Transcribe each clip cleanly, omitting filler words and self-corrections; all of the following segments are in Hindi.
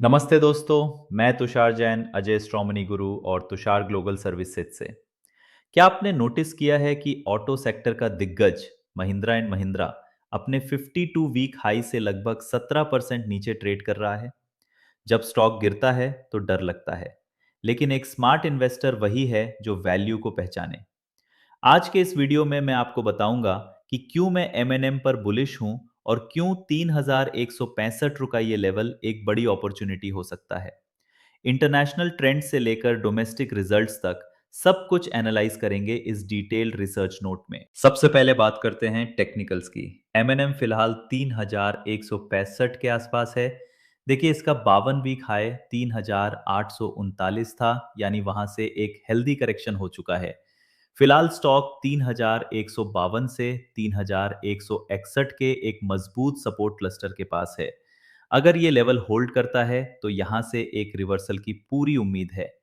नमस्ते दोस्तों। मैं तुषार जैन, अजय स्ट्रोमनी गुरु और तुषार ग्लोबल सर्विसेज से। क्या आपने नोटिस किया है कि ऑटो सेक्टर का दिग्गज महिंद्रा एंड महिंद्रा अपने 52 वीक हाई से लगभग 17% नीचे ट्रेड कर रहा है। जब स्टॉक गिरता है तो डर लगता है, लेकिन एक स्मार्ट इन्वेस्टर वही है जो वैल्यू को पहचाने। आज के इस वीडियो में मैं आपको बताऊंगा कि क्यों मैं एमएनएम पर बुलिश हूं और क्यों 3165 का ये लेवल एक बड़ी अपॉर्चुनिटी हो सकता है। इंटरनेशनल ट्रेंड से लेकर डोमेस्टिक रिजल्ट्स तक सब कुछ एनालाइज करेंगे इस डिटेल्ड रिसर्च नोट में। सबसे पहले बात करते हैं टेक्निकल्स की। एमएनएम फिलहाल 3165 के आसपास है। देखिए, इसका 52 वीक हाई 3839 था, यानी वहां से एक हेल्दी करेक्शन हो चुका है। फिलहाल स्टॉक 3152 से 3161 के एक मजबूत सपोर्ट क्लस्टर के पास है। अगर ये लेवल होल्ड करता है तो यहां से एक रिवर्सल की पूरी उम्मीद है।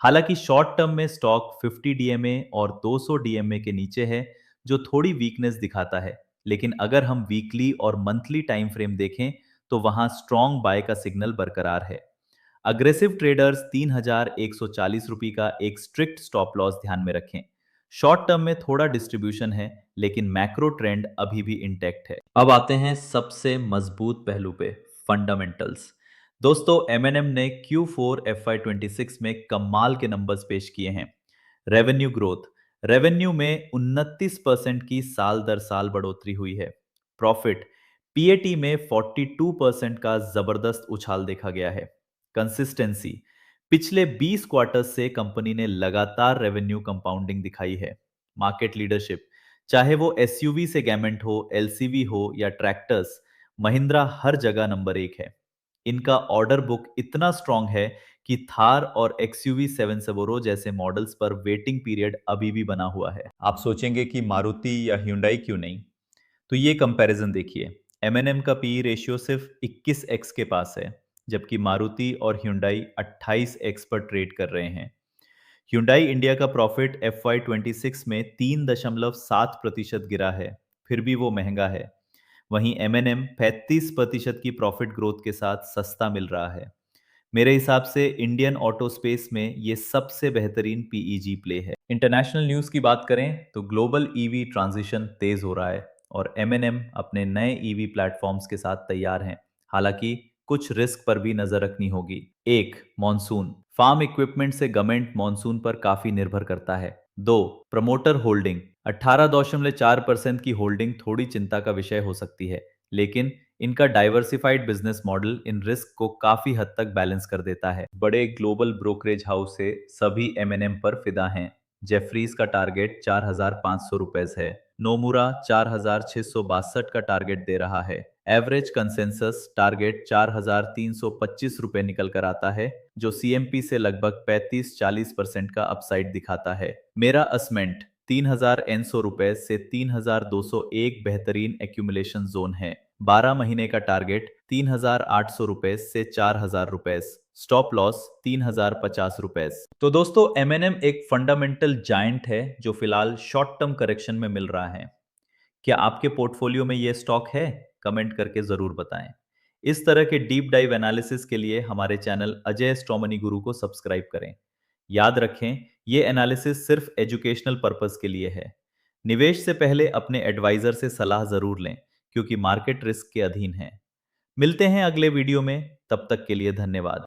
हालांकि शॉर्ट टर्म में स्टॉक 50 डीएमए और 200 डीएमए के नीचे है, जो थोड़ी वीकनेस दिखाता है। लेकिन अगर हम वीकली और मंथली टाइम फ्रेम देखें तो वहां स्ट्रॉन्ग बाय का सिग्नल बरकरार है। अग्रेसिव ट्रेडर्स 3140 का एक स्ट्रिक्ट स्टॉप लॉस ध्यान में रखें। शॉर्ट टर्म में थोड़ा डिस्ट्रीब्यूशन है, लेकिन मैक्रो ट्रेंड अभी भी इंटैक्ट है। अब आते हैं सबसे मजबूत पहलू पे, फंडामेंटल्स। दोस्तों, एमएनएम ने Q4 FY26 में कमाल के नंबर्स पेश किए हैं। रेवेन्यू ग्रोथ, रेवेन्यू में 29% की साल दर साल बढ़ोतरी हुई है। प्रॉफिट, पीएटी में 42% का जबरदस्त उछाल देखा गया है। कंसिस्टेंसी, पिछले 20 क्वार्टर्स से कंपनी ने लगातार रेवेन्यू कंपाउंडिंग दिखाई है। मार्केट लीडरशिप, चाहे वो एसयूवी सेगमेंट हो, एलसीवी हो या ट्रैक्टर्स, महिंद्रा हर जगह नंबर 1 है। इनका ऑर्डर बुक इतना स्ट्रांग है कि थार और एक्सयूवी 7 सवोरो जैसे मॉडल्स पर वेटिंग पीरियड अभी भी बना हुआ है। आप सोचेंगे कि मारुति या hyundai क्यों नहीं? तो ये कंपैरिजन देखिए। एमएनएम का पी रेशियो सिर्फ 21x के पास है, जबकि मारुति और hyundai 28x पर ट्रेड कर रहे हैं। hyundai इंडिया का प्रॉफिट FY26 में 3.7% गिरा है, फिर भी वो महंगा है। वहीं एमएनएम 35% की प्रॉफिट ग्रोथ के साथ सस्ता मिल रहा है। मेरे हिसाब से इंडियन ऑटो स्पेस में ये सबसे बेहतरीन पीईजी प्ले है। इंटरनेशनल न्यूज़ की बात करें तो ग्लोबल ईवी ट्रांजिशन तेज हो रहा है और एमएनएम अपने नए ईवी प्लेटफॉर्म्स के साथ तैयार हैं। हालांकि कुछ रिस्क पर भी नजर रखनी होगी। एक, मॉनसून। फार्म इक्विपमेंट से गवर्नमेंट मॉनसून पर काफी निर्भर करता है। दो, प्रमोटर होल्डिंग। 18.4% की होल्डिंग थोड़ी चिंता का विषय हो सकती है, लेकिन इनका diversified business model in risk को काफी हद तक बैलेंस कर देता है। बड़े ग्लोबल ब्रोकरेज हाउस से सभी एमएनएम पर फिदा हैं। जेफरीज का टारगेट 4,500 रुपए है। नोमुरा 4,662 का टारगेट दे रहा है। एवरेज कंसेंसस टारगेट 4,325 रुपए निकल कर आता है, जो सीएमपी से लगभग 35-40% का अपसाइड दिखाता है। मेरा असमेंट 3,100 रुपए से 3,201 बेहतरीन एक्यूमुलेशन जोन है। 12 महीने का टारगेट 3,800 रुपए से 4,000 रुपए। स्टॉप लॉस 3,050 रुपए। तो दोस्तों, एमएनएम एक फंडामेंटल जायंट है जो फिलहाल शॉर्ट टर्म करेक्शन में मिल रहा है। क्या आपके पोर्टफोलियो में ये स्टॉक है? कमेंट करके जरूर बताएं। इस तरह के डीप डाइव एनालिसिस के लिए हमारे चैनल अजय स्ट्रोमनी गुरु को सब्सक्राइब करें। याद रखें, ये एनालिसिस सिर्फ एजुकेशनल पर्पस के लिए है। निवेश से पहले अपने एडवाइजर से सलाह जरूर लें, क्योंकि मार्केट रिस्क के अधीन है। मिलते हैं अगले वीडियो में, तब तक के लिए धन्यवाद।